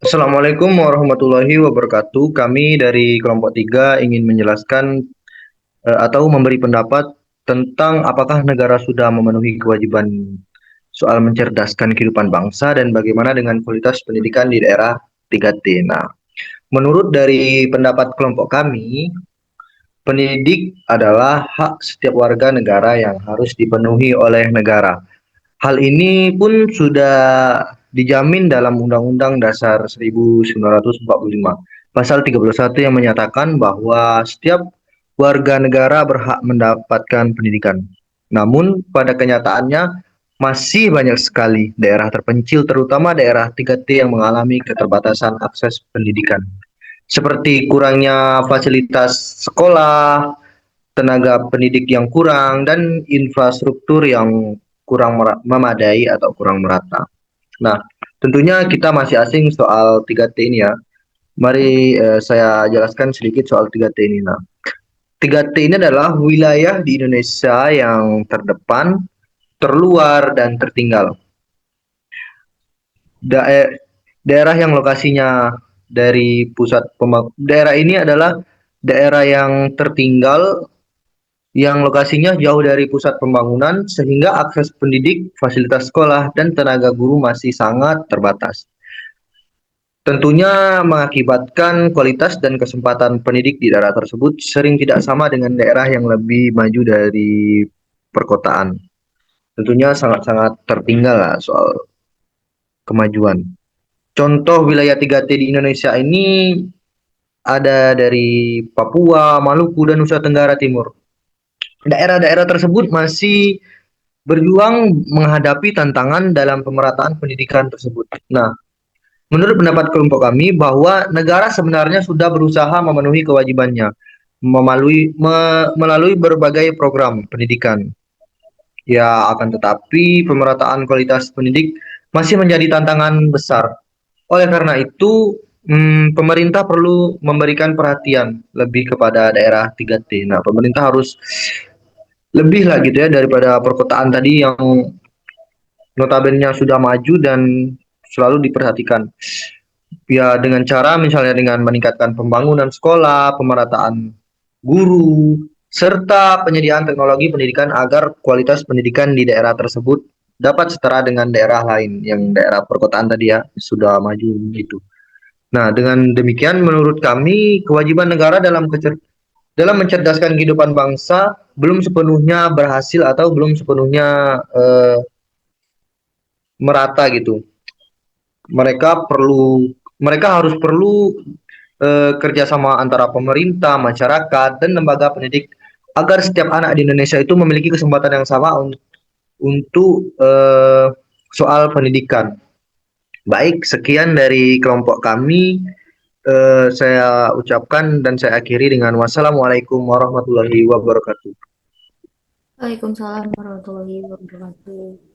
Assalamualaikum warahmatullahi wabarakatuh. Kami dari kelompok 3 ingin menjelaskan atau memberi pendapat tentang apakah negara sudah memenuhi kewajiban soal mencerdaskan kehidupan bangsa dan bagaimana dengan kualitas pendidikan di daerah 3T. Nah, menurut dari pendapat kelompok kami, pendidik adalah hak setiap warga negara yang harus dipenuhi oleh negara. Hal ini pun sudah dijamin dalam Undang-Undang Dasar 1945, pasal 31 yang menyatakan bahwa setiap warga negara berhak mendapatkan pendidikan. Namun pada kenyataannya masih banyak sekali daerah terpencil, terutama daerah 3T yang mengalami keterbatasan akses pendidikan. Seperti kurangnya fasilitas sekolah, tenaga pendidik yang kurang, dan infrastruktur yang kurang memadai atau kurang merata. Nah, tentunya kita masih asing soal 3T ini ya. Mari saya jelaskan sedikit soal 3T ini. Nah, 3T ini adalah wilayah di Indonesia yang terdepan, terluar, dan tertinggal. Dae- Daerah yang lokasinya dari pusat daerah ini adalah daerah yang tertinggal yang lokasinya jauh dari pusat pembangunan sehingga akses pendidik, fasilitas sekolah, dan tenaga guru masih sangat terbatas. Tentunya mengakibatkan kualitas dan kesempatan pendidik di daerah tersebut sering tidak sama dengan daerah yang lebih maju dari perkotaan. Tentunya sangat-sangat tertinggal lah soal kemajuan. Contoh wilayah 3T di Indonesia ini ada dari Papua, Maluku, dan Nusa Tenggara Timur. Daerah-daerah tersebut masih berjuang menghadapi tantangan dalam pemerataan pendidikan tersebut. Nah, menurut pendapat kelompok kami bahwa negara sebenarnya sudah berusaha memenuhi kewajibannya melalui berbagai program pendidikan. Ya, akan tetapi pemerataan kualitas pendidik masih menjadi tantangan besar. Oleh karena itu, pemerintah perlu memberikan perhatian lebih kepada daerah 3T. Nah, pemerintah harus lebih lah gitu ya daripada perkotaan tadi yang notabene sudah maju dan selalu diperhatikan. Ya dengan cara misalnya dengan meningkatkan pembangunan sekolah, pemerataan guru, serta penyediaan teknologi pendidikan agar kualitas pendidikan di daerah tersebut dapat setara dengan daerah lain yang daerah perkotaan tadi ya sudah maju gitu. Nah, dengan demikian menurut kami kewajiban negara dalam mencerdaskan kehidupan bangsa belum sepenuhnya berhasil atau belum sepenuhnya merata gitu. Mereka harus perlu kerjasama antara pemerintah, masyarakat, dan lembaga pendidik agar setiap anak di Indonesia itu memiliki kesempatan yang sama untuk soal pendidikan. Baik, sekian dari kelompok kami. Saya ucapkan dan saya akhiri dengan wassalamualaikum warahmatullahi wabarakatuh. Waalaikumsalam warahmatullahi wabarakatuh.